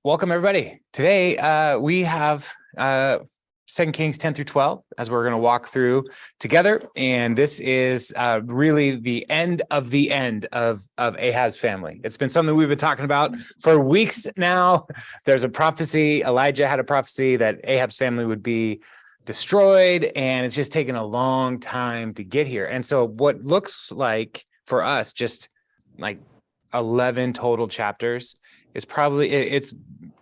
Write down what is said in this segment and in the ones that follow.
Welcome everybody. Today we have 2 Kings 10-12 as we're going to walk through together, and this is really the end of Ahab's family. It's been something we've been talking about for weeks now. There's a prophecy. Elijah had a prophecy that Ahab's family would be destroyed, and it's just taken a long time to get here. And so what looks like for us just like 11 total chapters is probably it's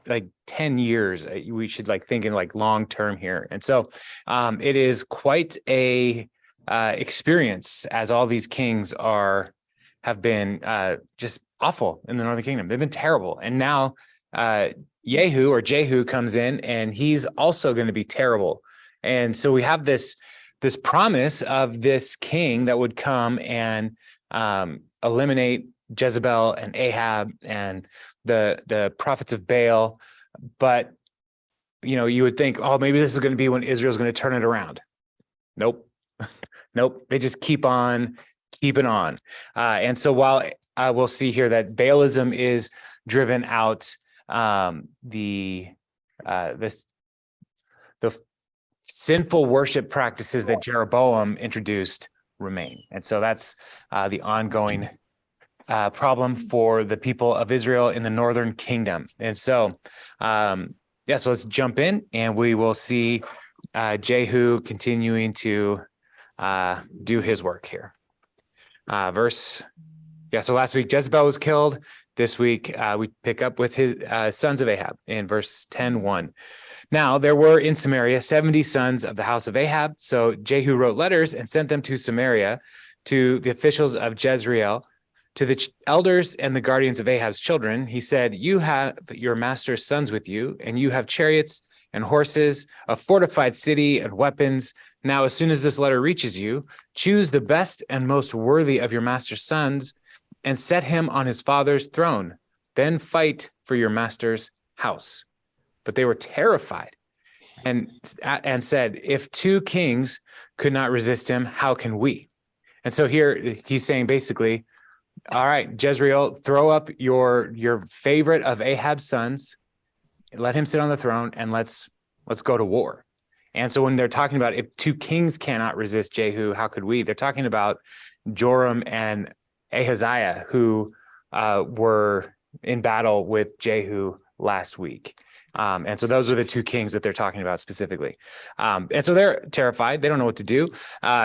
like 10 years. We should think in long term here. And so it is quite a experience, as all these kings have been just awful in the Northern Kingdom. They've been terrible. And now Jehu comes in, and he's also going to be terrible. And so we have this promise of this king that would come and eliminate Jezebel and Ahab and the prophets of Baal. But you would think, oh, maybe this is going to be when Israel's going to turn it around. Nope. Nope. They just keep on keeping on. And so while we'll see here that Baalism is driven out, the sinful worship practices that Jeroboam introduced remain. And so that's the ongoing problem for the people of Israel in the Northern Kingdom. And so, so let's jump in, and we will see Jehu continuing to do his work here. So last week Jezebel was killed. This week we pick up with his sons of Ahab in verse 10:1. Now there were in Samaria 70 sons of the house of Ahab. So Jehu wrote letters and sent them to Samaria, to the officials of Jezreel, to the elders and the guardians of Ahab's children. He said, "You have your master's sons with you, and you have chariots and horses, a fortified city and weapons. Now, as soon as this letter reaches you, choose the best and most worthy of your master's sons and set him on his father's throne. Then fight for your master's house." But they were terrified and said, "If two kings could not resist him, how can we?" And so here he's saying basically, all right, Jezreel, throw up your favorite of Ahab's sons, let him sit on the throne, and let's go to war. And so when they're talking about if two kings cannot resist Jehu, how could we? They're talking about Joram and Ahaziah, who were in battle with Jehu last week. And so those are the two kings that they're talking about specifically. And so they're terrified. They don't know what to do.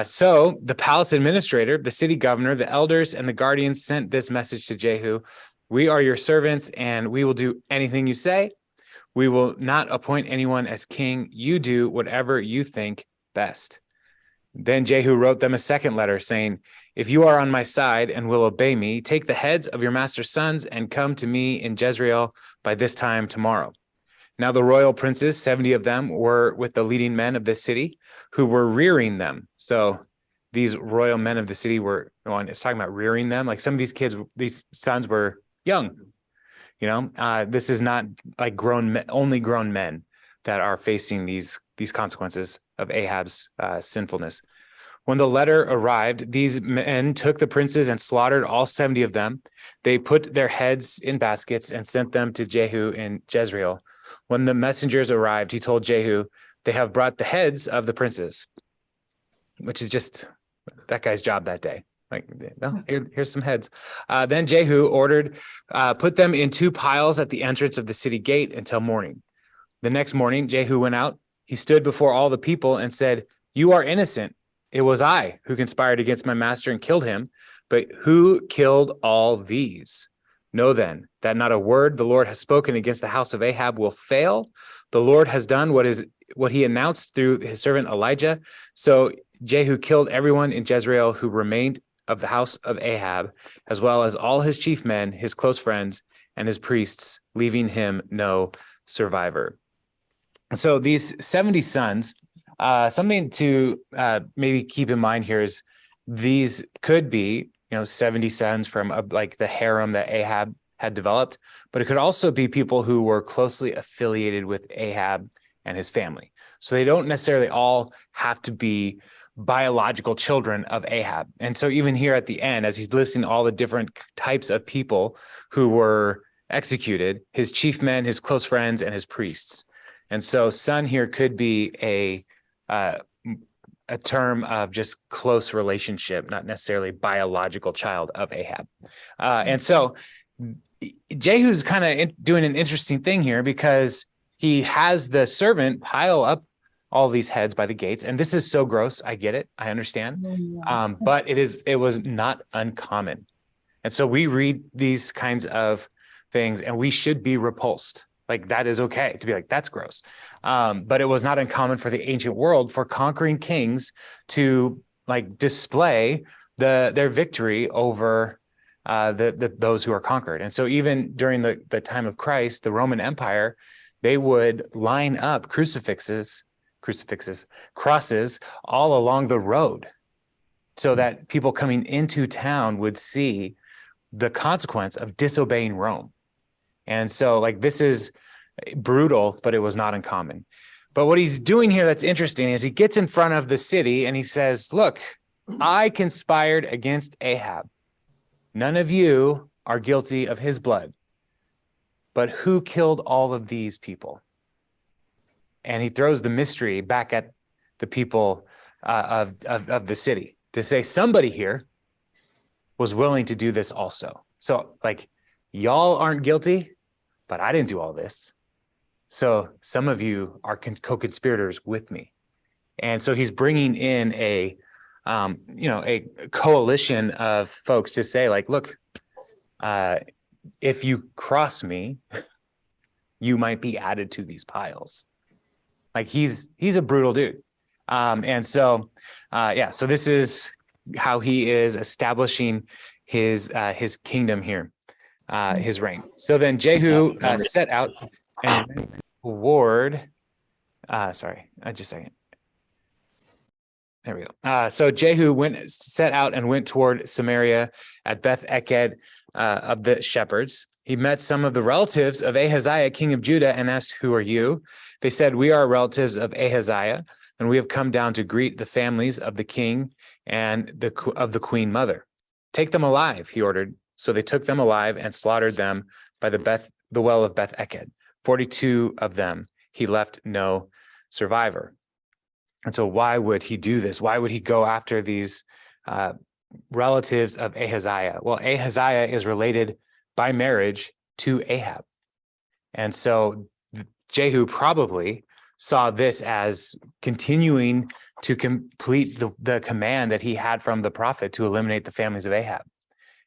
So the palace administrator, the city governor, the elders, and the guardians sent this message to Jehu: "We are your servants, and we will do anything you say. We will not appoint anyone as king. You do whatever you think best." Then Jehu wrote them a second letter saying, "If you are on my side and will obey me, take the heads of your master's sons and come to me in Jezreel by this time tomorrow." Now the royal princes, 70 of them, were with the leading men of the city who were rearing them. So these royal men of the city were, it's talking about rearing them. Like some of these sons were young. This is not like only grown men that are facing these consequences of Ahab's sinfulness. When the letter arrived, these men took the princes and slaughtered all 70 of them. They put their heads in baskets and sent them to Jehu in Jezreel. When the messengers arrived, he told Jehu, "They have brought the heads of the princes," which is just that guy's job that day. Here's some heads. Then Jehu ordered, put them in 2 piles at the entrance of the city gate until morning. The next morning, Jehu went out. He stood before all the people and said, "You are innocent. It was I who conspired against my master and killed him. But who killed all these? Know then that not a word the Lord has spoken against the house of Ahab will fail. The Lord has done what he announced through his servant Elijah." So Jehu killed everyone in Jezreel who remained of the house of Ahab, as well as all his chief men, his close friends, and his priests, leaving him no survivor. So these 70 sons, something to maybe keep in mind here is these could be 70 sons from the harem that Ahab had developed, but it could also be people who were closely affiliated with Ahab and his family. So they don't necessarily all have to be biological children of Ahab. And so even here at the end, as he's listing all the different types of people who were executed, his chief men, his close friends, and his priests. And so son here could be a term of just close relationship, not necessarily biological child of Ahab. And so Jehu's kind of doing an interesting thing here, because he has the servant pile up all these heads by the gates. And this is so gross. I get it. I understand. But it was not uncommon. And so we read these kinds of things and we should be repulsed. Like, that is okay to be like, that's gross. But it was not uncommon for the ancient world for conquering kings to like display their victory over those who are conquered. And so even during the time of Christ, the Roman Empire, they would line up crosses all along the road so that people coming into town would see the consequence of disobeying Rome. And so like, this is brutal, but it was not uncommon. But what he's doing here that's interesting is he gets in front of the city and he says, look, I conspired against Ahab. None of you are guilty of his blood, but who killed all of these people? And he throws the mystery back at the people of the city to say somebody here was willing to do this also. So like, y'all aren't guilty, but I didn't do all this. So some of you are co-conspirators with me. And so he's bringing in a coalition of folks to say like, look, if you cross me, you might be added to these piles. Like, he's a brutal dude. So this is how he is establishing his kingdom here, his reign. So then Jehu set out and went toward, just a second. There we go. So Jehu set out and went toward Samaria at Beth Eked of the shepherds. He met some of the relatives of Ahaziah, king of Judah, and asked, who are you? They said, we are relatives of Ahaziah, and we have come down to greet the families of the king and of the queen mother. Take them alive, he ordered. So they took them alive and slaughtered them by the well of Beth Eked. 42 of them. He left no survivor. And so why would he do this? Why would he go after these relatives of Ahaziah? Well, Ahaziah is related by marriage to Ahab. And so Jehu probably saw this as continuing to complete the command that he had from the prophet to eliminate the families of Ahab.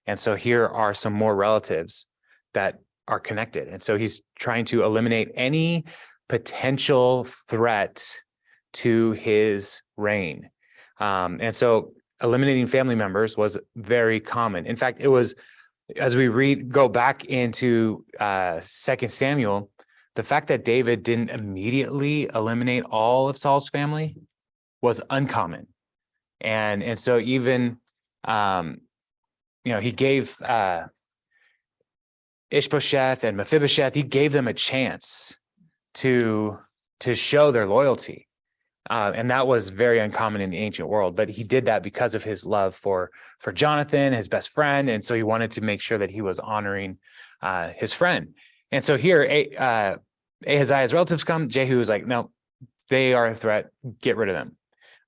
And so here are some more relatives that are connected. And so he's trying to eliminate any potential threat to his reign. And so eliminating family members was very common. In fact, it was, as we go back into 2 Samuel, the fact that David didn't immediately eliminate all of Saul's family was uncommon. And so even, he gave Ishbosheth and Mephibosheth, he gave them a chance to show their loyalty. And that was very uncommon in the ancient world, but he did that because of his love for Jonathan, his best friend. And so he wanted to make sure that he was honoring his friend. And so here, Ahaziah's relatives come. Jehu is like, no, they are a threat. Get rid of them.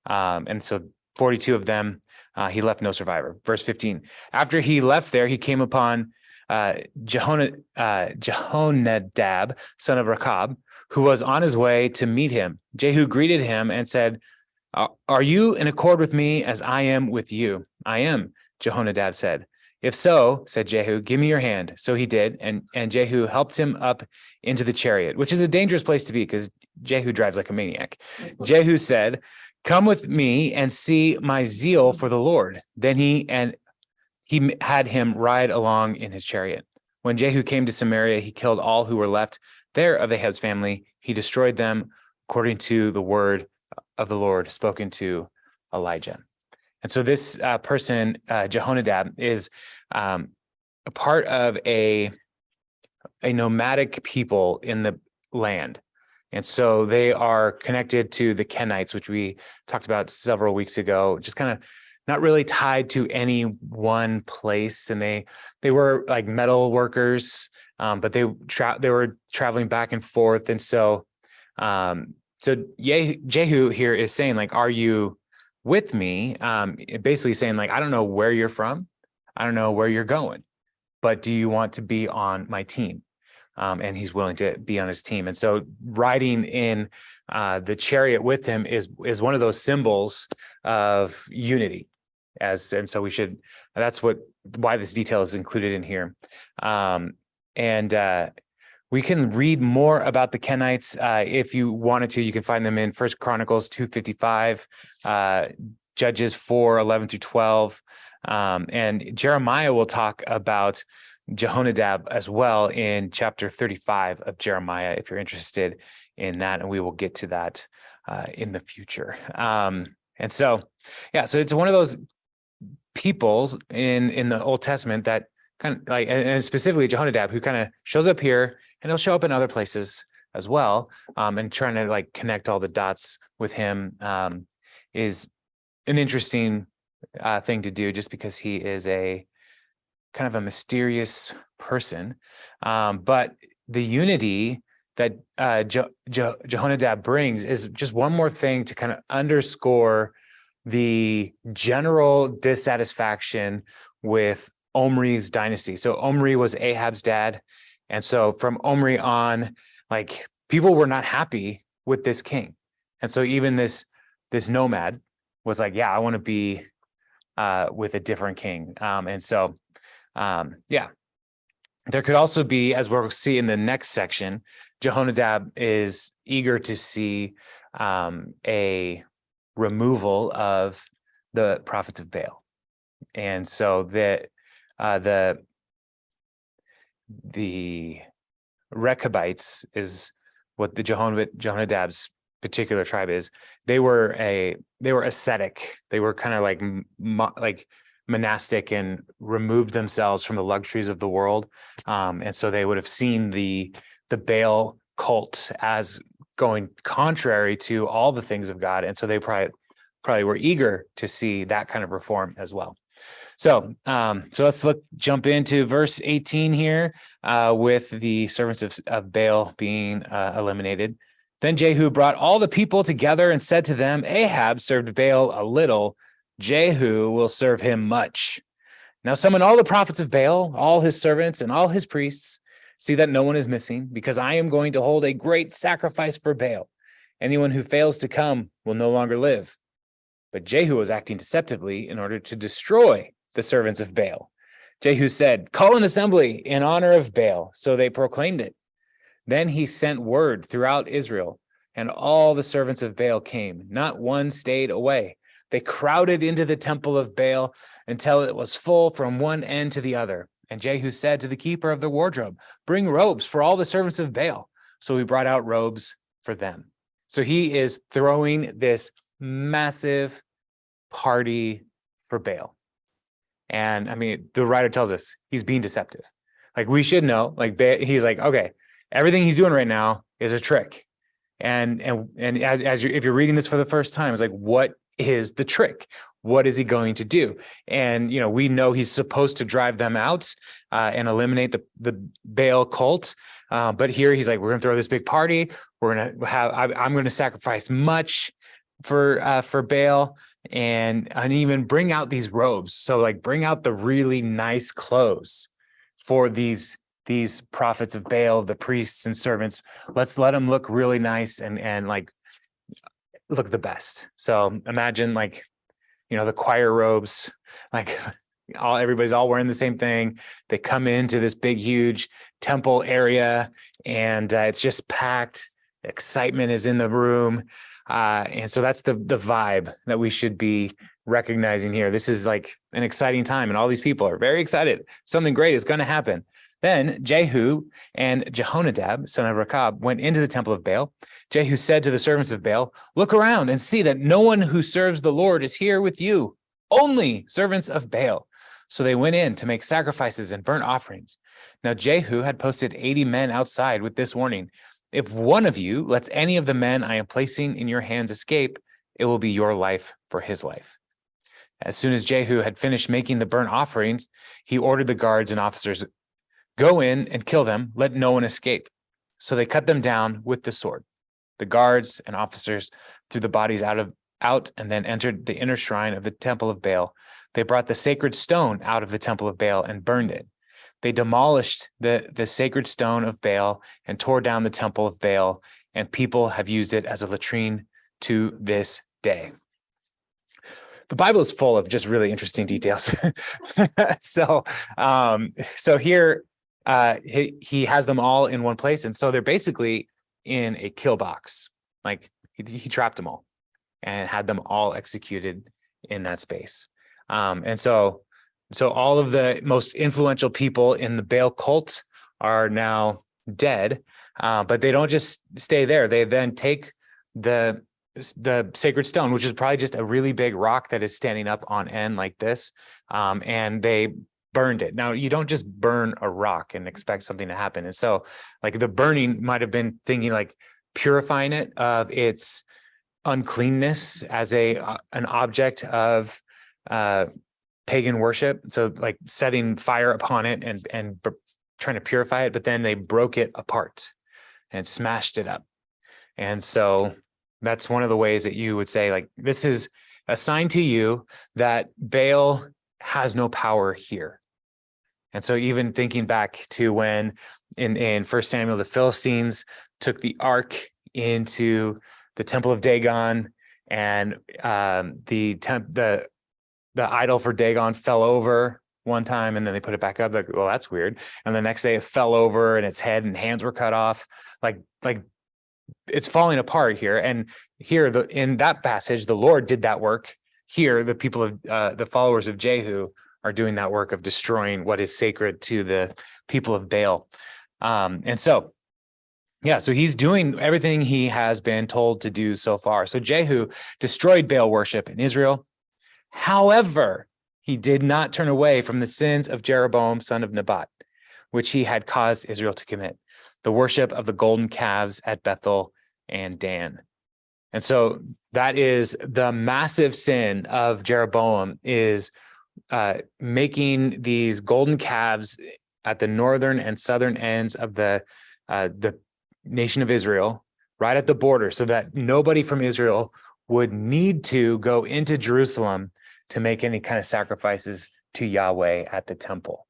And so 42 of them, he left no survivor. Verse 15, after he left there, he came upon Jehonadab, son of Rechab, who was on his way to meet him. Jehu greeted him and said, are you in accord with me as I am with you? I am, Jehonadab said. If so, said Jehu, give me your hand. So he did, and Jehu helped him up into the chariot, which is a dangerous place to be because Jehu drives like a maniac. Jehu said, come with me and see my zeal for the Lord. Then he had him ride along in his chariot. When Jehu came to Samaria, he killed all who were left there of Ahab's family. He destroyed them according to the word of the Lord spoken to Elijah. And so this person, Jehonadab, is a part of a nomadic people in the land. And so they are connected to the Kenites, which we talked about several weeks ago, just kind of not really tied to any one place, and they were like metal workers, but they were traveling back and forth, and so Jehu here is saying, like, are you with me? Basically saying, like, I don't know where you're from, I don't know where you're going, but do you want to be on my team? And he's willing to be on his team. And so riding in the chariot with him is one of those symbols of unity. And so that's why this detail is included in here. We can read more about the Kenites if you wanted to. You can find them in 1 Chronicles 2:55, Judges 4:11-12, and Jeremiah will talk about Jehonadab as well in chapter 35 of Jeremiah, if you're interested in that, and we will get to that in the future. So it's one of those peoples in the Old Testament that kind of like, and specifically Jehonadab, who kind of shows up here, and he'll show up in other places as well, and trying to like connect all the dots with him is an interesting thing to do, just because he is a kind of a mysterious person. But the unity that Jehonadab brings is just one more thing to kind of underscore the general dissatisfaction with Omri's dynasty. So Omri was Ahab's dad. And so from Omri on, like, people were not happy with this king. And so even this nomad was like, yeah, I want to be with a different king. There could also be, as we'll see in the next section, Jehonadab is eager to see a removal of the prophets of Baal. And so the Rechabites is what the Jehonadab's particular tribe is. They were ascetic. They were kind of like monastic and removed themselves from the luxuries of the world. And so they would have seen the Baal cult as going contrary to all the things of God. And so they probably were eager to see that kind of reform as well. So let's jump into verse 18 here with the servants of Baal being eliminated. Then Jehu brought all the people together and said to them, Ahab served Baal a little, Jehu will serve him much. Now summon all the prophets of Baal, all his servants and all his priests. See that no one is missing, because I am going to hold a great sacrifice for Baal. Anyone who fails to come will no longer live. But Jehu was acting deceptively in order to destroy the servants of Baal. Jehu said, call an assembly in honor of Baal. So they proclaimed it. Then he sent word throughout Israel, and all the servants of Baal came. Not one stayed away. They crowded into the temple of Baal until it was full from one end to the other. And Jehu said to the keeper of the wardrobe, bring robes for all the servants of Baal. So he brought out robes for them. So he is throwing this massive party for Baal. And I mean, the writer tells us he's being deceptive. Like, we should know, like, he's like, okay, everything he's doing right now is a trick. And if you're reading this for the first time, it's like, what is the trick? What is he going to do? And, we know he's supposed to drive them out and eliminate the Baal cult. But here he's like, we're going to throw this big party. I'm going to sacrifice much for Baal and even bring out these robes. So like, bring out the really nice clothes for these prophets of Baal, the priests and servants. Let's let them look really nice and like look the best. So imagine, like, the choir robes, like everybody's all wearing the same thing. They come into this big, huge temple area, and it's just packed. Excitement is in the room. And so that's the vibe that we should be recognizing here. This is like an exciting time, and all these people are very excited. Something great is going to happen. Then Jehu and Jehonadab, son of Rechab, went into the temple of Baal. Jehu said to the servants of Baal, look around and see that no one who serves the Lord is here with you, only servants of Baal. So they went in to make sacrifices and burnt offerings. Now Jehu had posted 80 men outside with this warning: if one of you lets any of the men I am placing in your hands escape, it will be your life for his life. As soon as Jehu had finished making the burnt offerings, he ordered the guards and officers, "Go in and kill them, let no one escape." So they cut them down with the sword. The guards and officers threw the bodies out and then entered the inner shrine of the temple of Baal. They brought the sacred stone out of the temple of Baal and burned it. They demolished the sacred stone of Baal and tore down the temple of Baal, and people have used it as a latrine to this day. The Bible is full of just really interesting details. So here he has them all in one place, and so they're basically in a kill box. Like he trapped them all and had them all executed in that space. And so all of the most influential people in the Baal cult are now dead, but they don't just stay there. They then take the sacred stone, which is probably just a really big rock that is standing up on end like this, and they burned it. Now, you don't just burn a rock and expect something to happen. And so like the burning might have been thinking like purifying it of its uncleanness as an object of pagan worship. So like setting fire upon it and trying to purify it, but then they broke it apart and smashed it up. And so that's one of the ways that you would say, like, this is a sign to you that Baal has no power here. And so even thinking back to when in 1 Samuel, the Philistines took the ark into the temple of Dagon, and the idol for Dagon fell over one time, and then they put it back up. Like, well, that's weird. And the next day it fell over, and its head and hands were cut off. Like it's falling apart here. And here, in that passage, the Lord did that work. Here, the people of the followers of Jehu are doing that work of destroying what is sacred to the people of Baal. So he's doing everything he has been told to do so far. So Jehu destroyed Baal worship in Israel. However, he did not turn away from the sins of Jeroboam, son of Nebat, which he had caused Israel to commit, the worship of the golden calves at Bethel and Dan. And so that is the massive sin of Jeroboam, is making these golden calves at the northern and southern ends of the nation of Israel, right at the border, so that nobody from Israel would need to go into Jerusalem to make any kind of sacrifices to Yahweh at the temple.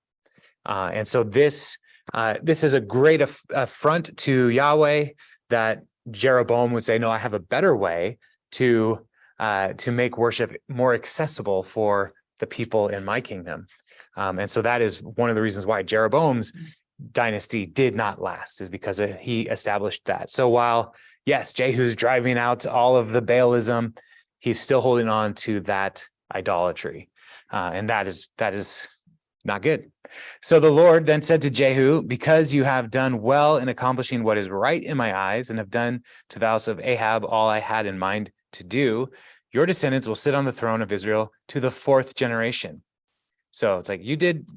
And so this is a great affront to Yahweh, that Jeroboam would say, no, I have a better way to make worship more accessible for the people in my kingdom. And so that is one of the reasons why Jeroboam's dynasty did not last, is because he established that. So while, yes, Jehu's driving out all of the Baalism, he's still holding on to that idolatry. And that is not good. So the Lord then said to Jehu, because you have done well in accomplishing what is right in my eyes, and have done to the house of Ahab all I had in mind to do, your descendants will sit on the throne of Israel to the 4th generation. So it's like, you did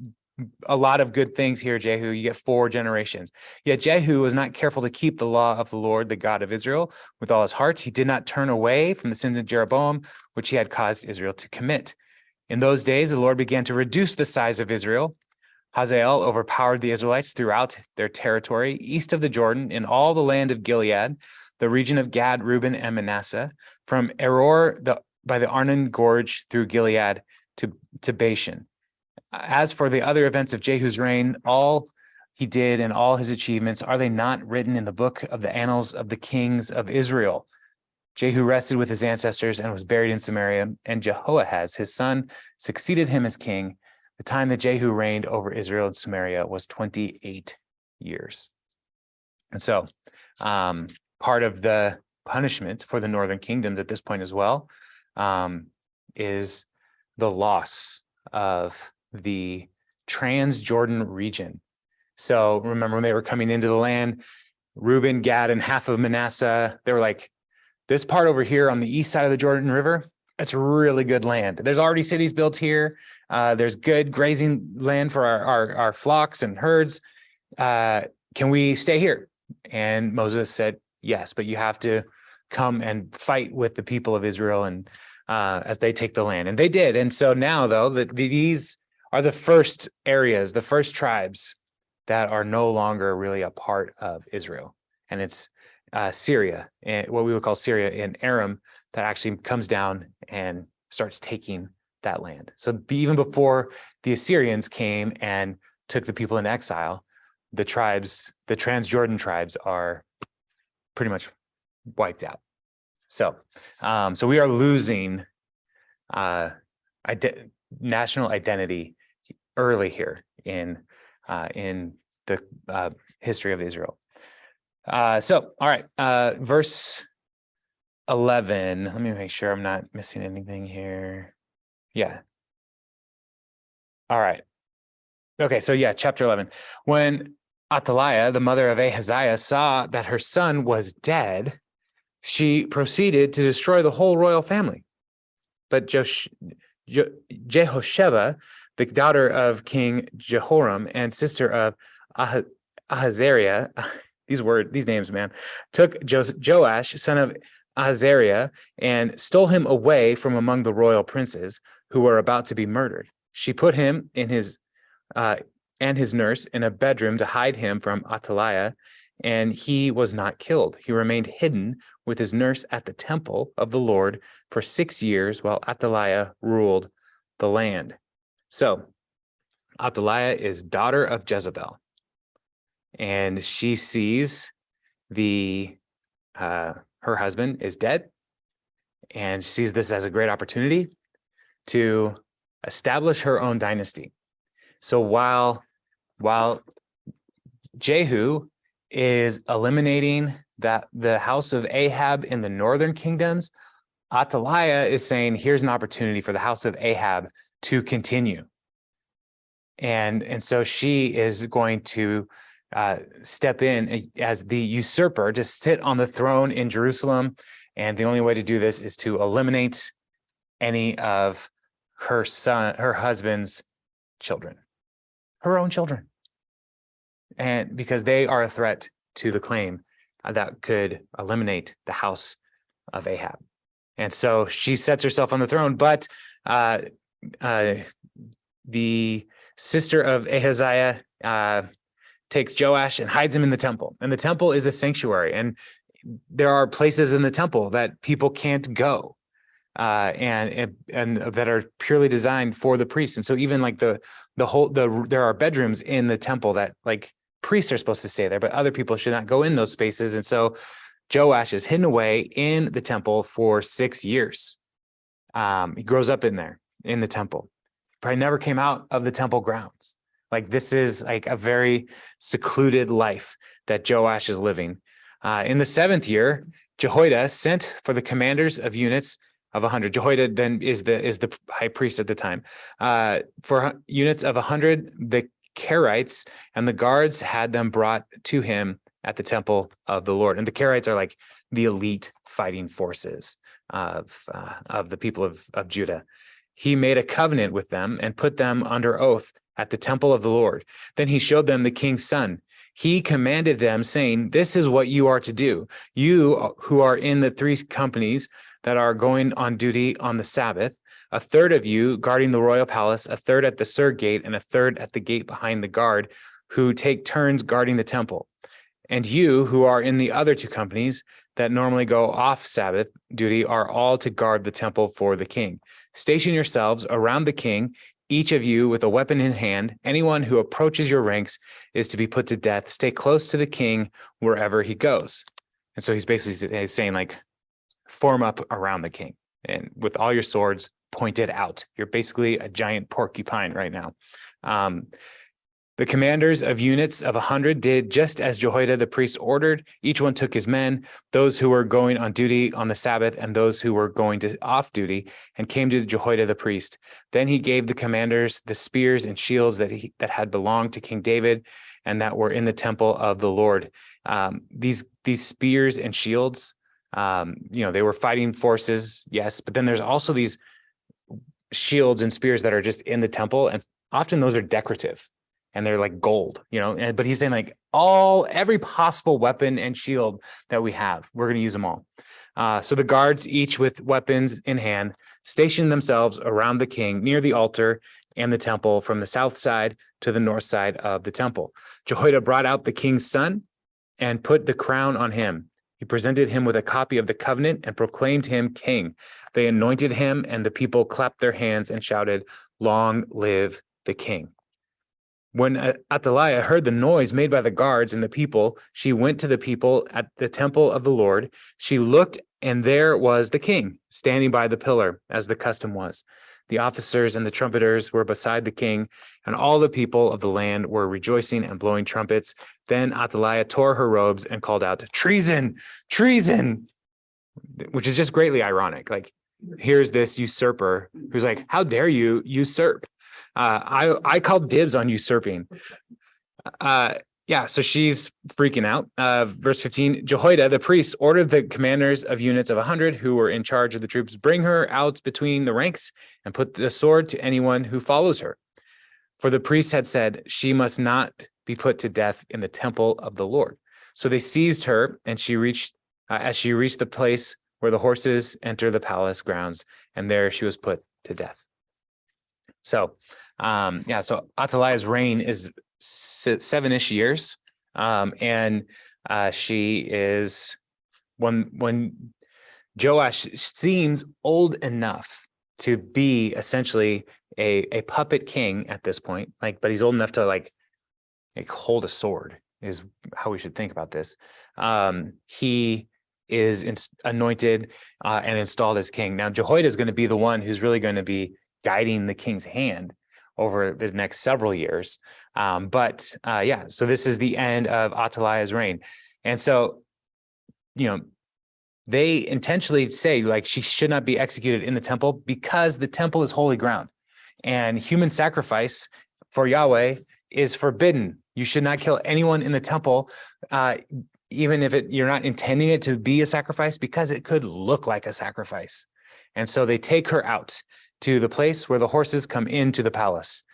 a lot of good things here, Jehu. You get 4 generations. Yet Jehu was not careful to keep the law of the Lord, the God of Israel, with all his heart. He did not turn away from the sins of Jeroboam, which he had caused Israel to commit. In those days, the Lord began to reduce the size of Israel. Hazael overpowered the Israelites throughout their territory, east of the Jordan, in all the land of Gilead, the region of Gad, Reuben, and Manasseh, from Eror by the Arnon Gorge through Gilead to Bashan. As for the other events of Jehu's reign, all he did and all his achievements, are they not written in the book of the annals of the kings of Israel? Jehu rested with his ancestors and was buried in Samaria, and Jehoahaz, his son, succeeded him as king. The time that Jehu reigned over Israel and Samaria was 28 years. And so part of the punishment for the northern kingdom at this point as well is the loss of the Transjordan region. So remember, when they were coming into the land, Reuben, Gad, and half of Manasseh, they were like, this part over here on the east side of the Jordan River, it's really good land. There's already cities built here. There's good grazing land for our flocks and herds. Can we stay here? And Moses said, yes, but you have to come and fight with the people of Israel and as they take the land. And they did. And so now, though, these are the first areas, the first tribes that are no longer really a part of Israel. And it's Syria, and what we would call Syria and Aram, that actually comes down and starts taking that land. So even before the Assyrians came and took the people into exile, the tribes, the Transjordan tribes, are pretty much wiped out. So, so we are losing national identity early here in the history of Israel. So, all right, verse 11. Let me make sure I'm not missing anything here. Yeah. All right. Okay, so yeah, chapter 11. When Athaliah, the mother of Ahaziah, saw that her son was dead, she proceeded to destroy the whole royal family. But Jehosheba, the daughter of King Jehoram and sister of Ahazariah, these names, man, took Joash, son of Azariah, and stole him away from among the royal princes who were about to be murdered. She put him in his and his nurse in a bedroom to hide him from Athaliah, and he was not killed. He remained hidden with his nurse at the temple of the Lord for 6 years while Athaliah ruled the land. So Athaliah is daughter of Jezebel, and she sees her husband is dead, and she sees this as a great opportunity to establish her own dynasty. So while Jehu is eliminating the house of Ahab in the northern kingdoms, Athaliah is saying, here's an opportunity for the house of Ahab to continue. And so she is going to step in as the usurper to sit on the throne in Jerusalem. And the only way to do this is to eliminate any of her husband's children, her own children. And because they are a threat to the claim that could eliminate the house of Ahab. And so she sets herself on the throne, but the sister of Ahaziah takes Joash and hides him in the temple. And the temple is a sanctuary, and there are places in the temple that people can't go, and that are purely designed for the priests. And so even like there are bedrooms in the temple that like priests are supposed to stay there, but other people should not go in those spaces. And so Joash is hidden away in the temple for 6 years. He grows up in there in the temple. Probably never came out of the temple grounds. Like this is like a very secluded life that Joash is living. In the 7th year, Jehoiada sent for the commanders of units of 100. Jehoiada then is the high priest at the time. For units of 100, the Kerites and the guards had them brought to him at the temple of the Lord. And the Kerites are like the elite fighting forces of the people of Judah. He made a covenant with them and put them under oath at the temple of the Lord. Then he showed them the king's son. He commanded them, saying, "This is what you are to do. You who are in the 3 companies that are going on duty on the Sabbath, a third of you guarding the royal palace, a third at the Sur gate, and a third at the gate behind the guard, who take turns guarding the temple. And you who are in the other 2 companies that normally go off Sabbath duty are all to guard the temple for the king. Station yourselves around the king, each of you with a weapon in hand. Anyone who approaches your ranks is to be put to death. Stay close to the king wherever he goes." And so he's basically saying, like, form up around the king and with all your swords pointed out. You're basically a giant porcupine right now. The commanders of units of 100 did just as Jehoiada the priest ordered. Each one took his men, those who were going on duty on the Sabbath and those who were going off duty, and came to Jehoiada the priest. Then he gave the commanders the spears and shields that had belonged to King David and that were in the temple of the Lord. These spears and shields, they were fighting forces, yes, but then there's also these shields and spears that are just in the temple, and often those are decorative. And they're like gold, but he's saying like every possible weapon and shield that we have, we're going to use them all. So the guards, each with weapons in hand, stationed themselves around the king near the altar and the temple from the south side to the north side of the temple. Jehoiada brought out the king's son and put the crown on him. He presented him with a copy of the covenant and proclaimed him king. They anointed him, and the people clapped their hands and shouted, "Long live the king." When Athaliah heard the noise made by the guards and the people, she went to the people at the temple of the Lord. She looked, and there was the king, standing by the pillar, as the custom was. The officers and the trumpeters were beside the king, and all the people of the land were rejoicing and blowing trumpets. Then Athaliah tore her robes and called out, "Treason! Treason!" Which is just greatly ironic. Like, here's this usurper who's like, "How dare you usurp? I called dibs on usurping." So she's freaking out. Verse 15, Jehoiada, the priest, ordered the commanders of units of 100 who were in charge of the troops, "Bring her out between the ranks and put the sword to anyone who follows her." For the priest had said, "She must not be put to death in the temple of the Lord." So they seized her, and as she reached the place where the horses enter the palace grounds, and there she was put to death. So, so Athaliah's reign is 7-ish years, and she is when Joash seems old enough to be essentially a puppet king at this point, but he's old enough to like hold a sword is how we should think about this. He is anointed and installed as king. Now, Jehoiada is going to be the one who's really going to be guiding the king's hand over the next several years. So this is the end of Athaliah's reign. And so, they intentionally say she should not be executed in the temple because the temple is holy ground and human sacrifice for Yahweh is forbidden. You should not kill anyone in the temple, even if you're not intending it to be a sacrifice, because it could look like a sacrifice. And so they take her out to the place where the horses come into the palace.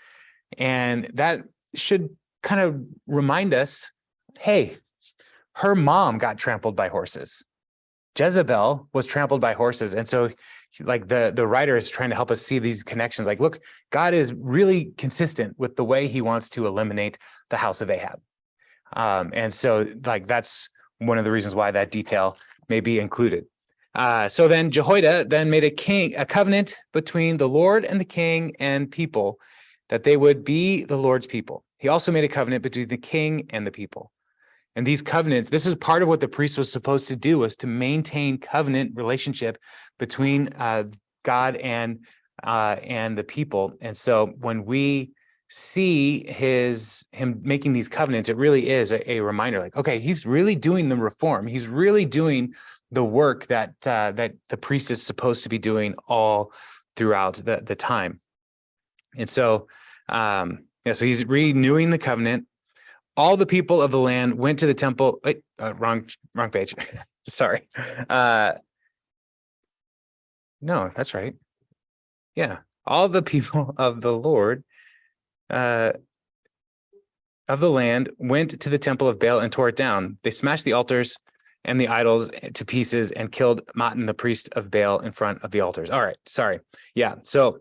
And that should kind of remind us, hey, her mom got trampled by horses. Jezebel was trampled by horses. And so the writer is trying to help us see these connections. Look, God is really consistent with the way he wants to eliminate the house of Ahab. And so that's one of the reasons why that detail may be included. So then Jehoiada then made a covenant between the Lord and the king and people that they would be the Lord's people. He also made a covenant between the king and the people. And these covenants, this is part of what the priest was supposed to do, was to maintain covenant relationship between God and the people. And so when we see him making these covenants, it really is a reminder, okay, he's really doing the reform. He's really doing the work that the priest is supposed to be doing all throughout the time. And so, so he's renewing the covenant. All the people of the land went to the temple. Wait, wrong page. Sorry. No, that's right. Yeah. All the people of the Lord of the land went to the temple of Baal and tore it down. They smashed the altars and the idols to pieces and killed Matan, the priest of Baal, in front of the altars. All right. Sorry. Yeah. So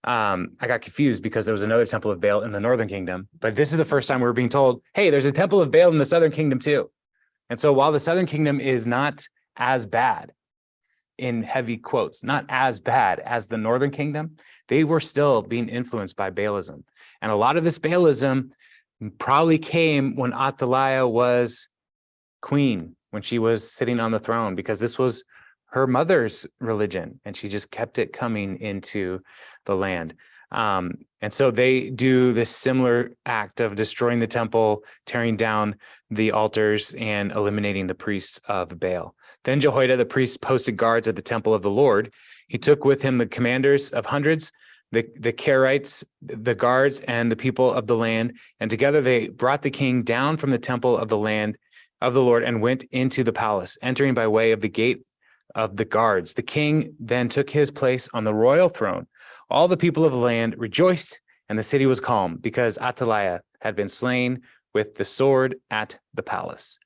I got confused because there was another temple of Baal in the northern kingdom, but this is the first time we were being told, hey, there's a temple of Baal in the southern kingdom too. And so while the southern kingdom is not as bad, in heavy quotes, not as bad as the northern kingdom, they were still being influenced by Baalism. And a lot of this Baalism probably came when Athaliah was queen, when she was sitting on the throne, because this was her mother's religion, and she just kept it coming into the land. And so they do this similar act of destroying the temple, tearing down the altars, and eliminating the priests of Baal. Then Jehoiada, the priest, posted guards at the temple of the Lord. He took with him the commanders of hundreds, the Kerites, the guards, and the people of the land. And together they brought the king down from the temple of the land of the Lord and went into the palace, entering by way of the gate of the guards. The king then took his place on the royal throne. All the people of the land rejoiced, and the city was calm, because Athaliah had been slain with the sword at the palace.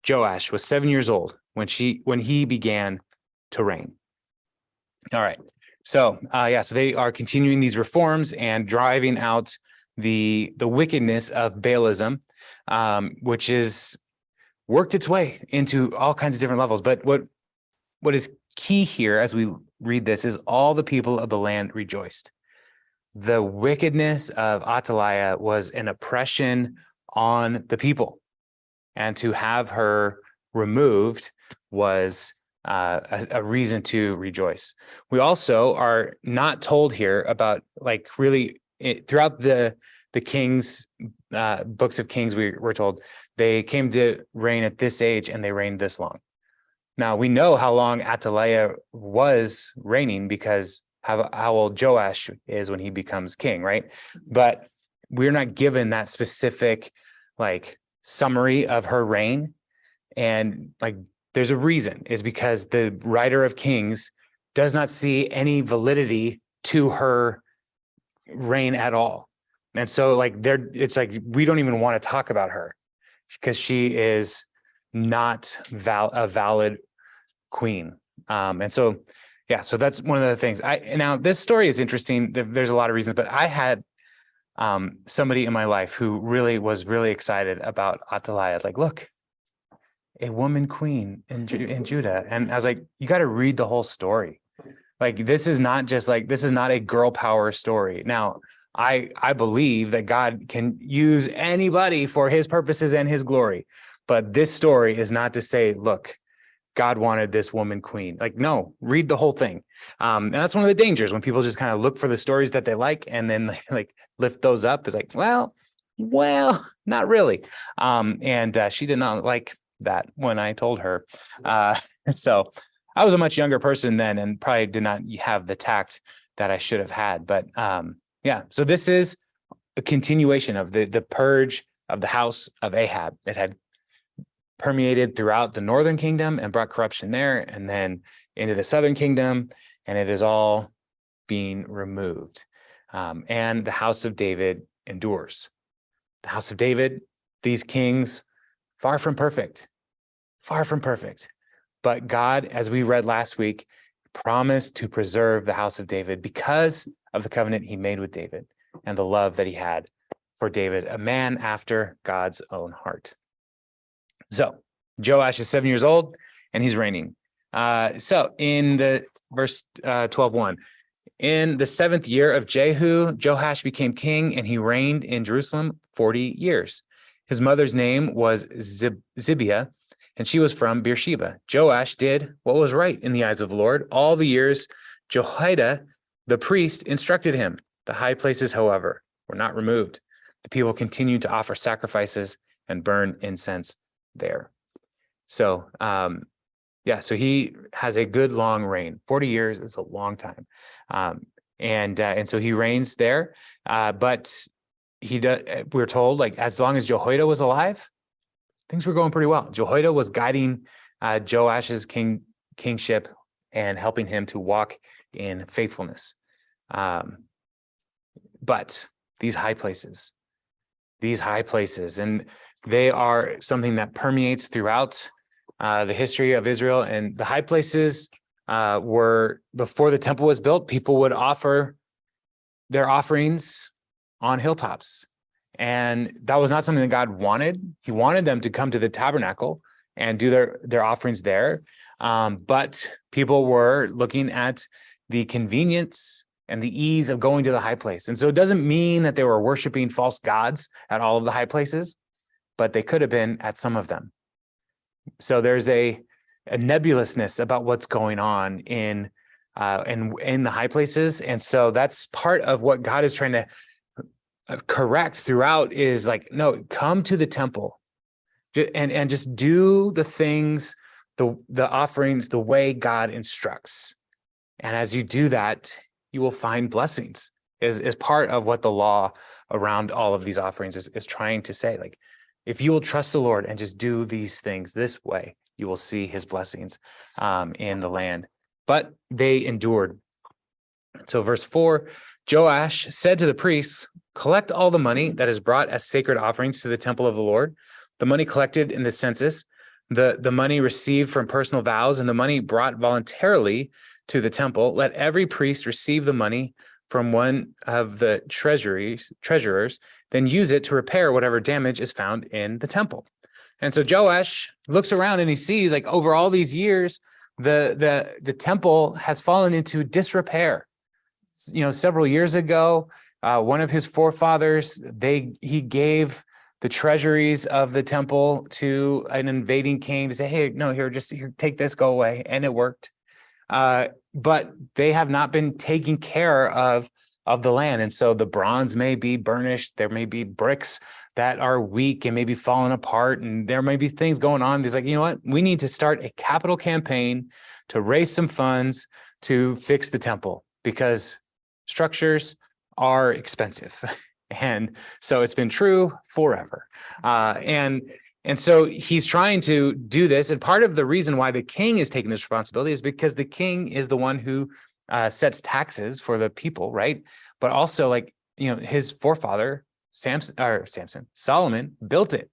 Joash was 7 years old when he began to reign. All right. So so they are continuing these reforms and driving out the wickedness of Baalism, which is worked its way into all kinds of different levels. But what is key here as we read this is all the people of the land rejoiced. The wickedness of Athaliah was an oppression on the people, and to have her removed was a reason to rejoice. We also are not told here about, like, really throughout the Kings, books of Kings, we're told they came to reign at this age and they reigned this long. Now we know how long Athaliah was reigning because how old Joash is when he becomes king, right? But we're not given that specific like summary of her reign, and like there's a reason, is because the writer of Kings does not see any validity to her reign at all. And so like it's like we don't even want to talk about her because she is not a valid queen. And so so that's one of the things. Now this story is interesting. There's a lot of reasons, but I had somebody in my life who was really excited about Athaliah. Like, look, a woman queen in Judah. And I was like, you got to read the whole story. Like, this is not a girl power story. Now, I believe that God can use anybody for his purposes and his glory. But this story is not to say, look, God wanted this woman queen. Like, no, read the whole thing. And that's one of the dangers when people just kind of look for the stories that they like and then like lift those up. It's like, well, not really. And she did not like that when I told her. So I was a much younger person then and probably did not have the tact that I should have had. But so this is a continuation of the purge of the house of Ahab. It had permeated throughout the northern kingdom and brought corruption there, and then into the southern kingdom, and it is all being removed. And the house of David endures. The house of David, these kings, far from perfect. But God, as we read last week, promised to preserve the house of David because of the covenant he made with David and the love that he had for David, a man after God's own heart. So Joash is 7 years old and he's reigning. So in the verse 12:1, in the 7th year of Jehu, Joash became king and he reigned in Jerusalem 40 years. His mother's name was Zibiah, and she was from Beersheba. Joash did what was right in the eyes of the Lord all the years Jehoiada, the priest, instructed him. The high places, however, were not removed. The people continued to offer sacrifices and burn incense there. So so he has a good long reign. 40 years is a long time. And so he reigns there. But we're told, like, as long as Jehoiada was alive, things were going pretty well. Jehoiada was guiding Joash's kingship and helping him to walk in faithfulness. But these high places, and they are something that permeates throughout the history of Israel. And the high places were, before the temple was built, people would offer their offerings on hilltops. And that was not something that God wanted. He wanted them to come to the tabernacle and do their offerings there. But people were looking at the convenience and the ease of going to the high place. And so it doesn't mean that they were worshiping false gods at all of the high places, but they could have been at some of them. So there's a nebulousness about what's going on in the high places. And so that's part of what God is trying to correct throughout, is like, no, come to the temple and just do the things, the offerings, the way God instructs. And as you do that, you will find blessings, is part of what the law around all of these offerings is trying to say. Like, if you will trust the Lord and just do these things this way, you will see his blessings in the land. But they endured. So verse 4, Joash said to the priests, collect all the money that is brought as sacred offerings to the temple of the Lord, the money collected in the census, the money received from personal vows and the money brought voluntarily to the temple, let every priest receive the money from one of the treasurers, then use it to repair whatever damage is found in the temple. And so Joash looks around and he sees, like, over all these years, the temple has fallen into disrepair. Several years ago, one of his forefathers, he gave the treasuries of the temple to an invading king to say, hey, no, here, take this, go away. And it worked. But they have not been taking care of the land. And so the bronze may be burnished. There may be bricks that are weak and maybe falling apart. And there may be things going on. There's like, you know what? We need to start a capital campaign to raise some funds to fix the temple, because structures are expensive. And so it's been true forever. And so he's trying to do this. And part of the reason why the king is taking this responsibility is because the king is the one who sets taxes for the people, right? But also, like, his forefather, Solomon, built it.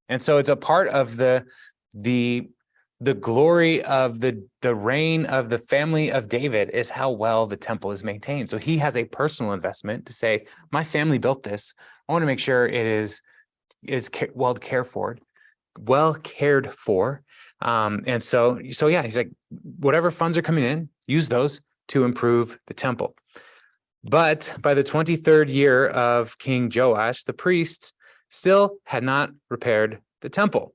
And so it's a part of the glory of the reign of the family of David is how well the temple is maintained. So he has a personal investment to say, my family built this. I want to make sure it is well cared for. And so yeah, he's like, whatever funds are coming in, use those to improve the temple. But by the 23rd year of King Joash, the priests still had not repaired the temple.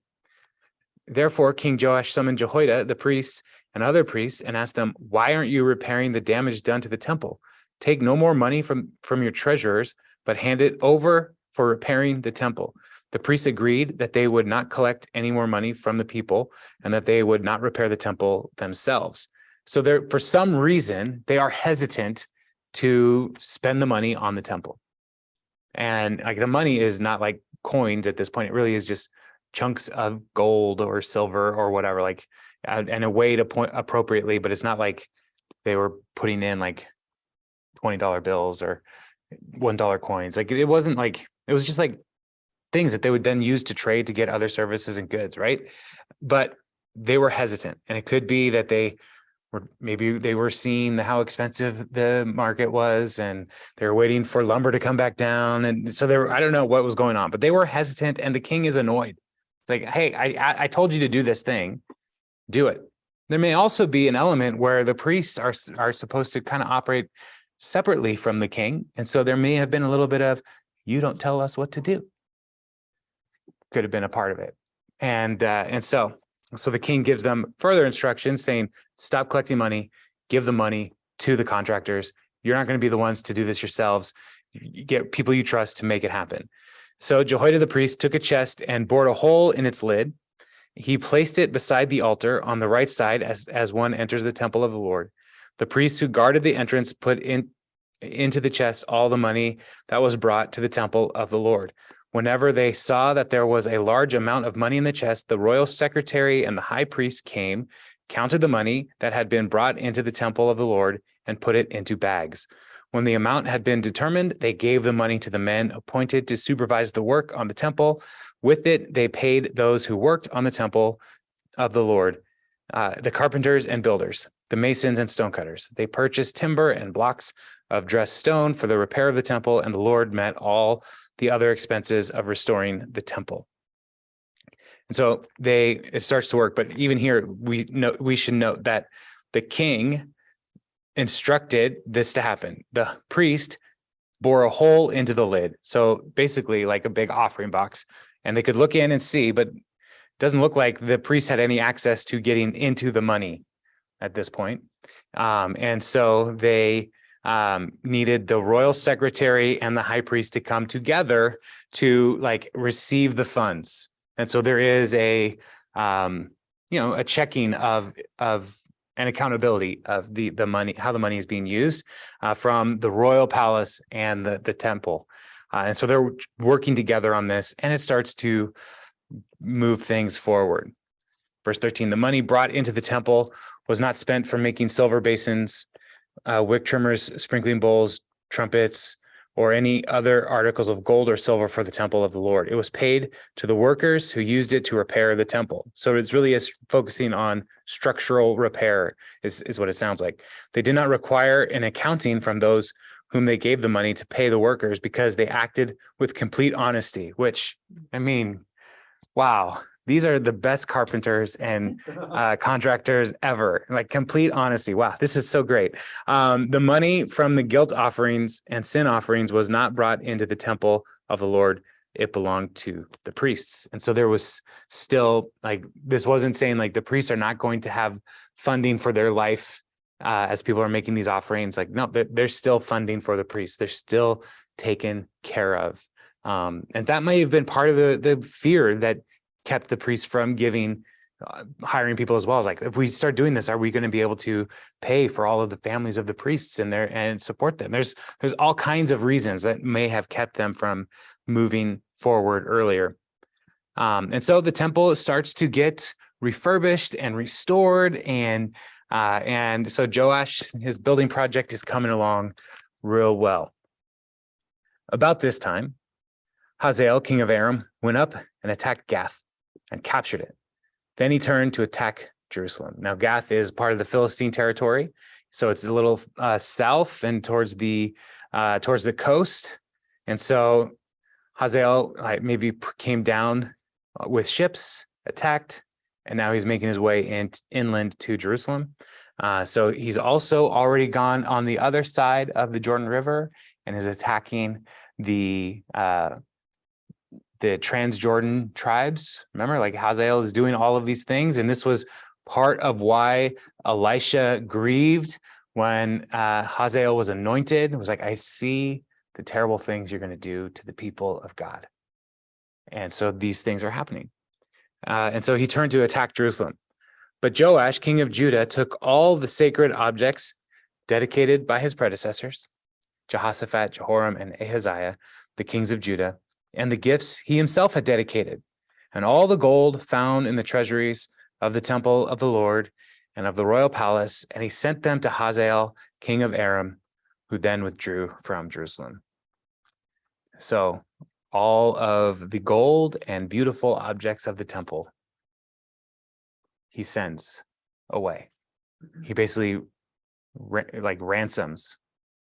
Therefore, King Joash summoned Jehoiada, the priests, and other priests, and asked them, why aren't you repairing the damage done to the temple? Take no more money from your treasurers, but hand it over for repairing the temple. The priests agreed that they would not collect any more money from the people and that they would not repair the temple themselves. So for some reason, they are hesitant to spend the money on the temple. And like, the money is not like coins at this point. It really is just chunks of gold or silver or whatever, like, and a way to point appropriately, but it's not like they were putting in like $20 bills or $1 coins. Like, it wasn't like, it was just like things that they would then use to trade to get other services and goods, right? But they were hesitant, and it could be that they were seeing how expensive the market was, and they were waiting for lumber to come back down, and so I don't know what was going on, but they were hesitant, and the king is annoyed. It's like, hey, I told you to do this thing, do it. There may also be an element where the priests are supposed to kind of operate separately from the king, and so there may have been a little bit of, you don't tell us what to do. Could have been a part of it. And so the king gives them further instructions saying, stop collecting money, give the money to the contractors. You're not going to be the ones to do this yourselves. You get people you trust to make it happen. So Jehoiada the priest took a chest and bored a hole in its lid. He placed it beside the altar on the right side as one enters the temple of the Lord. The priests who guarded the entrance put into the chest all the money that was brought to the temple of the Lord. Whenever they saw that there was a large amount of money in the chest, the royal secretary and the high priest came, counted the money that had been brought into the temple of the Lord, and put it into bags. When the amount had been determined, they gave the money to the men appointed to supervise the work on the temple. With it, they paid those who worked on the temple of the Lord, the carpenters and builders, the masons and stonecutters. They purchased timber and blocks of dressed stone for the repair of the temple, and the Lord met all the other expenses of restoring the temple. And so it starts to work. But even here, we should note that the king instructed this to happen. The priest bore a hole into the lid. So basically like a big offering box, and they could look in and see, but it doesn't look like the priest had any access to getting into the money at this point. And so they needed the royal secretary and the high priest to come together to like receive the funds. And so there is a checking of and accountability of the money, how the money is being used from the royal palace and the temple. And so they're working together on this, and it starts to move things forward. Verse 13, the money brought into the temple was not spent for making silver basins, wick trimmers, sprinkling bowls, trumpets, or any other articles of gold or silver for the temple of the Lord. It was paid to the workers who used it to repair the temple. So it's really focusing on structural repair is what it sounds like. They did not require an accounting from those whom they gave the money to pay the workers because they acted with complete honesty, which, I mean, wow. These are the best carpenters and contractors ever. Like complete honesty. Wow, this is so great. The money from the guilt offerings and sin offerings was not brought into the temple of the Lord. It belonged to the priests. And so there was still like, this wasn't saying like the priests are not going to have funding for their life as people are making these offerings. Like, no, there's still funding for the priests. They're still taken care of. And that may have been part of the fear that kept the priests from hiring people as well. As like, if we start doing this, are we going to be able to pay for all of the families of the priests and support them? There's all kinds of reasons that may have kept them from moving forward earlier. And so the temple starts to get refurbished and restored, and so Joash, his building project is coming along real well. About this time, Hazael, king of Aram, went up and attacked Gath and captured it. Then he turned to attack Jerusalem. Now, Gath is part of the Philistine territory, so it's a little south and towards the coast. And so Hazael maybe came down with ships, attacked, and now he's making his way inland to Jerusalem. So he's also already gone on the other side of the Jordan River and is attacking the Transjordan tribes. Remember, like Hazael is doing all of these things. And this was part of why Elisha grieved when Hazael was anointed. It was like, I see the terrible things you're going to do to the people of God. And so these things are happening. And so he turned to attack Jerusalem. But Joash, king of Judah, took all the sacred objects dedicated by his predecessors, Jehoshaphat, Jehoram, and Ahaziah, the kings of Judah, and the gifts he himself had dedicated, and all the gold found in the treasuries of the temple of the Lord and of the royal palace, and he sent them to Hazael, king of Aram, who then withdrew from Jerusalem. So all of the gold and beautiful objects of the temple, he sends away. He basically ransoms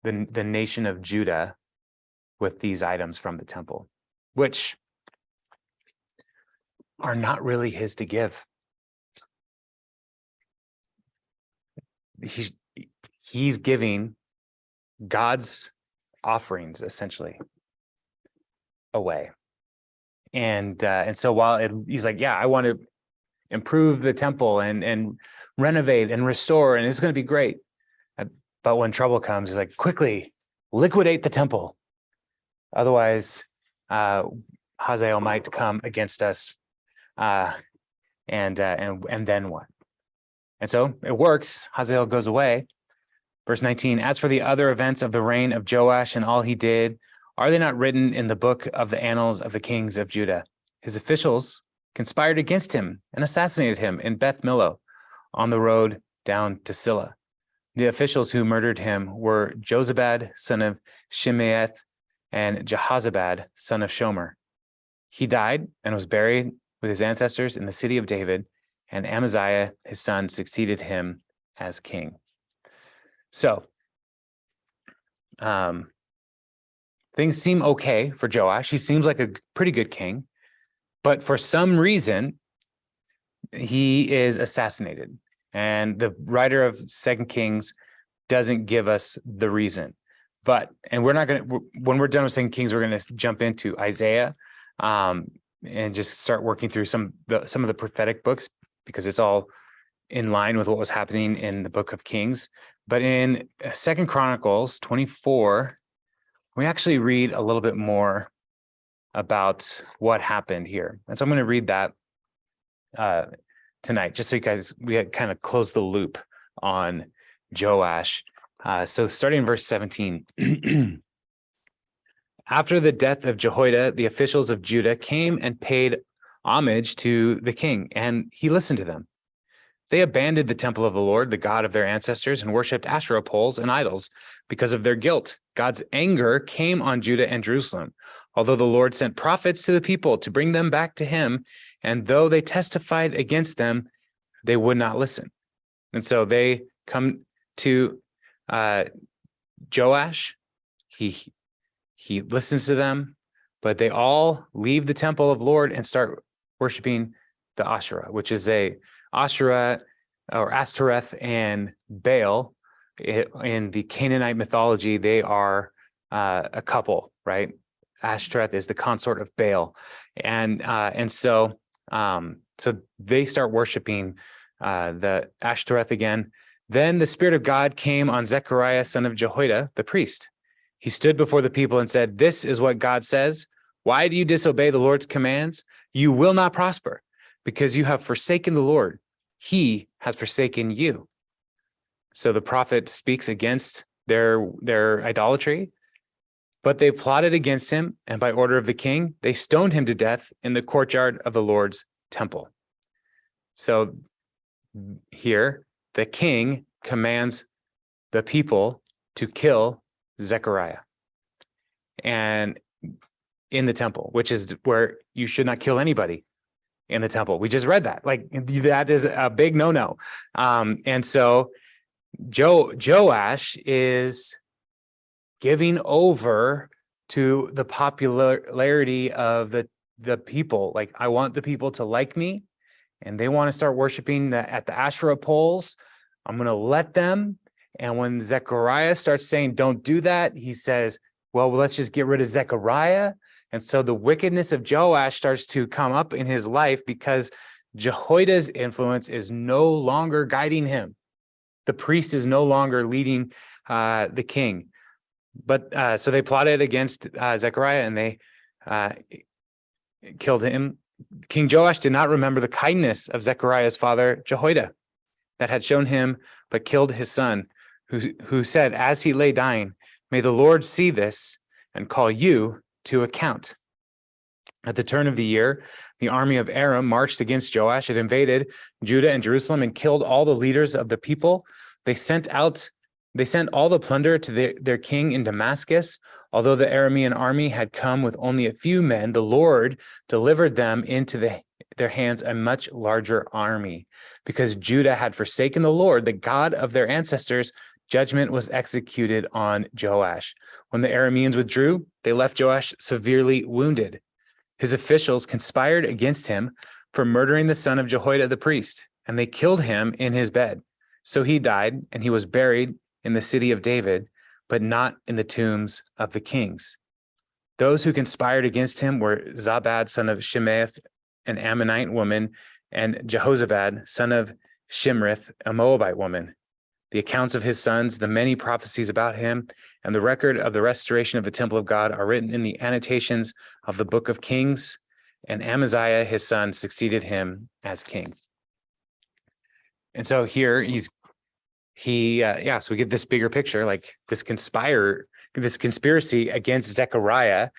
the nation of Judah with these items from the temple, which are not really his to give. He's giving God's offerings essentially away. And so while he's like, yeah, I want to improve the temple and renovate and restore, and it's going to be great. But when trouble comes, he's like, quickly liquidate the temple. Otherwise, Hazael might come against us, and then what? And so it works. Hazael goes away. Verse 19, as for the other events of the reign of Joash and all he did, are they not written in the book of the annals of the kings of Judah? His officials conspired against him and assassinated him in Beth Millo on the road down to Silla. The officials who murdered him were Jozabad, son of Shimeath, and Jehozabad, son of Shomer. He died and was buried with his ancestors in the city of David, and Amaziah, his son, succeeded him as king. So, things seem okay for Joash. He seems like a pretty good king, but for some reason, he is assassinated. And the writer of 2 Kings doesn't give us the reason. And we're not going to, when we're done with 2 Kings, we're going to jump into Isaiah and just start working through some of the prophetic books, because it's all in line with what was happening in the book of Kings. But in 2 Chronicles 24, we actually read a little bit more about what happened here. And so I'm going to read that tonight, just so you guys, we kind of close the loop on Joash. So starting in verse 17. After the death of Jehoiada, the officials of Judah came and paid homage to the king, and he listened to them. They abandoned the temple of the Lord, the God of their ancestors, and worshipped Asherah poles and idols because of their guilt God's anger came on Judah and Jerusalem, although the Lord sent prophets to the people to bring them back to him, and though they testified against them, they would not listen. And so they come to Joash. He listens to them, but they all leave the temple of Lord and start worshiping the Asherah, which is a Asherah or Ashtoreth and Baal. In the Canaanite mythology, they are a couple, right? Ashtoreth is the consort of Baal, and so they start worshiping the Ashtoreth again. Then the Spirit of God came on Zechariah, son of Jehoiada, the priest. He stood before the people and said, "This is what God says. Why do you disobey the Lord's commands? You will not prosper, because you have forsaken the Lord. He has forsaken you." So the prophet speaks against their idolatry, but they plotted against him, and by order of the king, they stoned him to death in the courtyard of the Lord's temple. So here, the king commands the people to kill Zechariah and in the temple, which is where you should not kill anybody in the temple. We just read that. Like, that is a big no-no. And so Joash is giving over to the popularity of the people. Like, I want the people to like me, and they want to start worshiping at the Asherah poles. I'm going to let them. And when Zechariah starts saying, don't do that, he says, well, let's just get rid of Zechariah. And so the wickedness of Joash starts to come up in his life because Jehoiada's influence is no longer guiding him. The priest is no longer leading the king. But so they plotted against Zechariah, and they killed him. King Joash did not remember the kindness of Zechariah's father, Jehoiada, that had shown him, but killed his son, who said, as he lay dying, "May the Lord see this and call you to account." At the turn of the year, the army of Aram marched against Joash. It invaded Judah and Jerusalem and killed all the leaders of the people. They sent all the plunder to their king in Damascus. Although the Aramean army had come with only a few men, the Lord delivered them into their hands a much larger army. Because Judah had forsaken the Lord, the God of their ancestors, judgment was executed on Joash. When the Arameans withdrew, they left Joash severely wounded. His officials conspired against him for murdering the son of Jehoiada the priest, and they killed him in his bed. So he died, and he was buried in the city of David, but not in the tombs of the kings. Those who conspired against him were Zabad, son of Shimeath, an Ammonite woman, and Jehozabad, son of Shimrith, a Moabite woman. The accounts of his sons, the many prophecies about him, and the record of the restoration of the temple of God are written in the annotations of the book of Kings, and Amaziah, his son, succeeded him as king. And so here so we get this bigger picture, like this conspiracy against Zechariah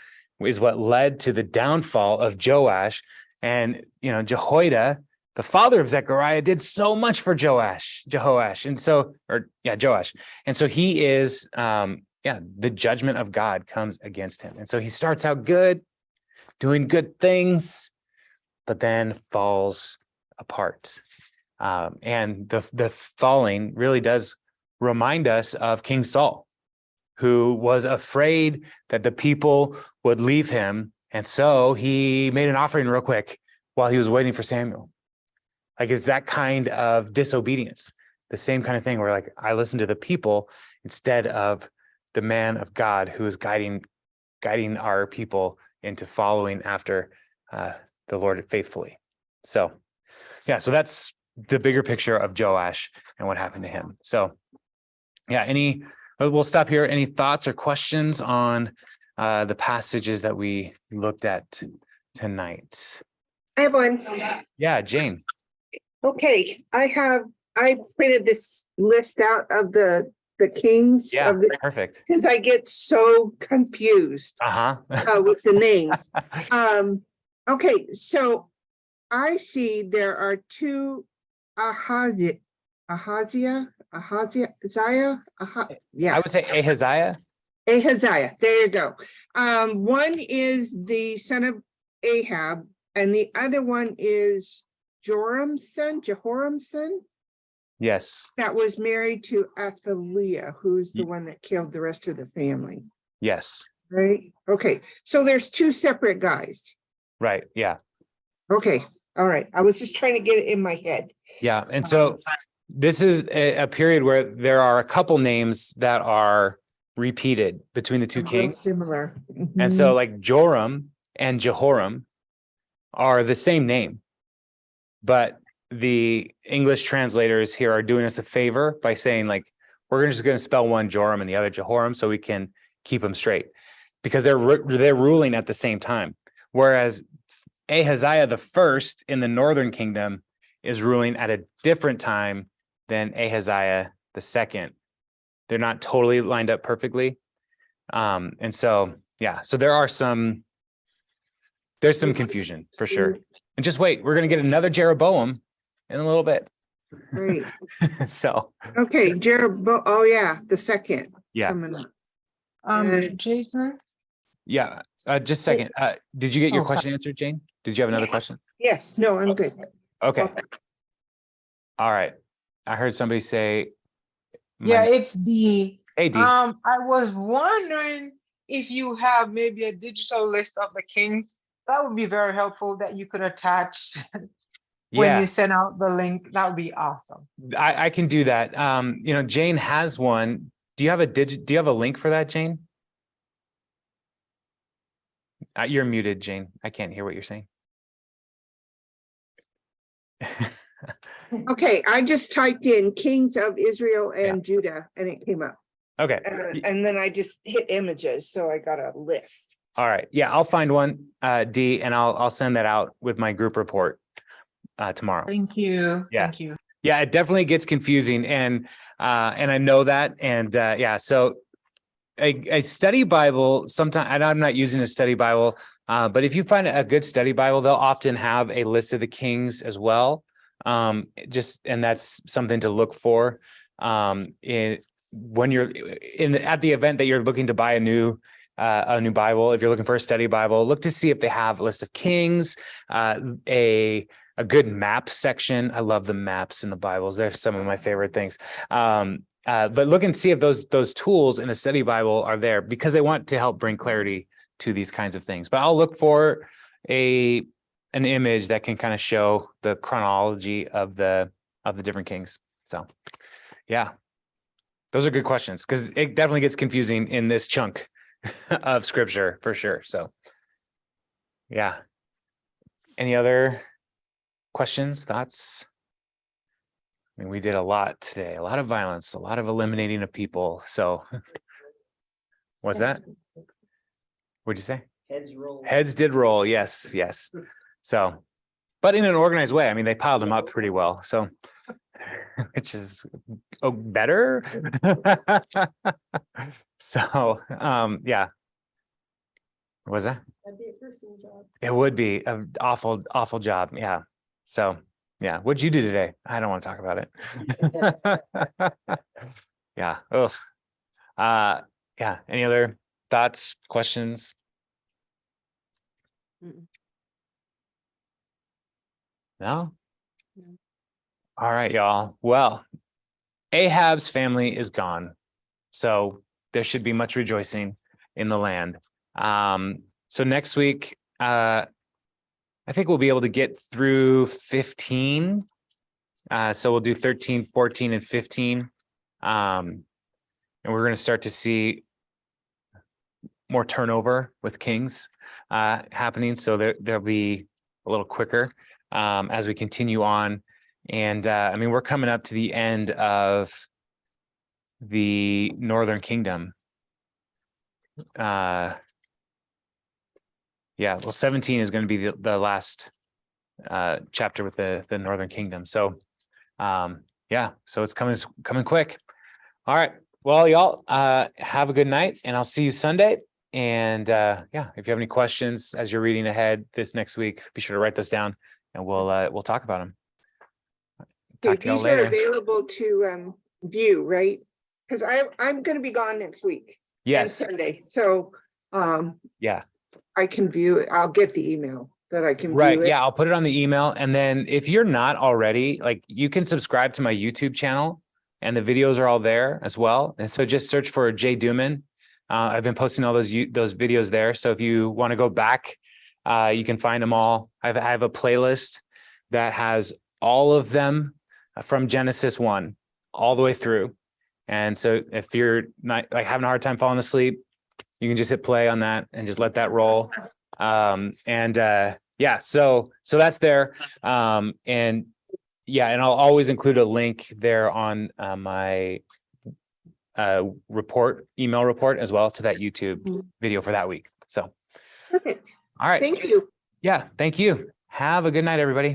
is what led to the downfall of Joash. And, Jehoiada, the father of Zechariah, did so much for Joash. And so he is, the judgment of God comes against him. And so he starts out good, doing good things, but then falls apart. And the falling really does remind us of King Saul, who was afraid that the people would leave him. And so he made an offering real quick while he was waiting for Samuel. Like, it's that kind of disobedience, the same kind of thing where, like, I listen to the people instead of the man of God who is guiding our people into following after the Lord faithfully. So that's the bigger picture of Joash and what happened to him. So we'll stop here. Any thoughts or questions on the passages that we looked at tonight? I have one. Yeah, Jane. Okay, I printed this list out of the kings. Yeah, perfect. Because I get so confused with the names. Okay, so I see there are two Ahaziah. I would say Ahaziah. Ahaziah, there you go. One is the son of Ahab, and the other one is Jehoram's son, Yes. that was married to Athaliah, who's the one that killed the rest of the family, Yes. right? Okay, so there's two separate guys. Right. Yeah. Okay, all right. I was just trying to get it in my head. Yeah. And so this is a period where there are a couple names that are repeated between the two Real kings. similar. And so like Joram and Jehoram are the same name, but the English translators here are doing us a favor by saying like, we're just going to spell one Joram and the other Jehoram so we can keep them straight, because they're ruling at the same time. Whereas Ahaziah the first in the northern kingdom is ruling at a different time than Ahaziah the second. They're not totally lined up perfectly. And so, yeah, so there's some confusion for sure. And just wait, we're going to get another Jeroboam in a little bit. Great. So, Okay, Jeroboam, oh yeah, the second. yeah. Coming up. Jason? Yeah. Just a second. Did you get your Oh, question answered, Jane? Did you have another question? Yes, no, I'm good. Okay. All right. I heard somebody say. Yeah, it's D. Hey, D. I was wondering if you have maybe a digital list of the kings. That would be very helpful that you could attach when Yeah, you send out the link. That would be awesome. I can do that. Jane has one. Do you have a link for that, Jane? You're muted, Jane. I can't hear what you're saying. Okay, I just typed in Kings of Israel and Judah, and it came up. Okay. And then I just hit images, so I got a list. All right. Yeah, I'll find one, D, and I'll send that out with my group report tomorrow. Thank you. Yeah. Thank you. Yeah, it definitely gets confusing, and I know that, and so a study Bible, sometimes, and I'm not using a study Bible, but if you find a good study Bible, they'll often have a list of the kings as well. And that's something to look for when you're at the event that you're looking to buy a new Bible. If you're looking for a study Bible, look to see if they have a list of kings, a good map section. I love the maps in the Bibles. They're some of my favorite things. But look and see if those tools in a study Bible are there, because they want to help bring clarity to these kinds of things. But I'll look for an image that can kind of show the chronology of the different kings. So, yeah, those are good questions, because it definitely gets confusing in this chunk of scripture for sure. So, yeah. Any other questions, thoughts? I mean, we did a lot today, a lot of violence, a lot of eliminating of people. So what's that? What'd you say? Heads roll. Heads did roll. Yes. Yes. So, but in an organized way. I mean, they piled them up pretty well. So, which is better. So, yeah. What was that? That'd be a person job. It would be an awful, awful job. Yeah. So, yeah. What'd you do today? I don't want to talk about it. Yeah. Oh. Yeah. Any other thoughts, questions? No? All right, y'all. Well, Ahab's family is gone, so there should be much rejoicing in the land. So next week, I think we'll be able to get through 15. So we'll do 13, 14, and 15. And we're going to start to see more turnover with kings happening. So there'll be a little quicker as we continue on. And I mean, we're coming up to the end of the Northern Kingdom. Yeah, well, 17 is going to be the last chapter with the Northern Kingdom. So yeah, so it's coming quick. All right. Well, y'all have a good night, and I'll see you Sunday. And yeah, if you have any questions as you're reading ahead this next week, be sure to write those down, and we'll talk about them. Talk to y'all These are later. available to view, right? Because I'm going to be gone next week. Yes. Sunday. So, Yeah. I can view it. I'll get the email that I can Right. view it. Yeah. I'll put it on the email. And then if you're not already, like, you can subscribe to my YouTube channel and the videos are all there as well. And so just search for Jay Duman. I've been posting all those videos there. So if you want to go back, you can find them all. I have a playlist that has all of them from Genesis 1 all the way through. And so if you're not like having a hard time falling asleep, you can just hit play on that and just let that roll. Yeah, so that's there. And yeah, and I'll always include a link there on my email report as well to that YouTube video for that week. So, Perfect. all right. Thank you. Yeah, thank you. Have a good night, everybody.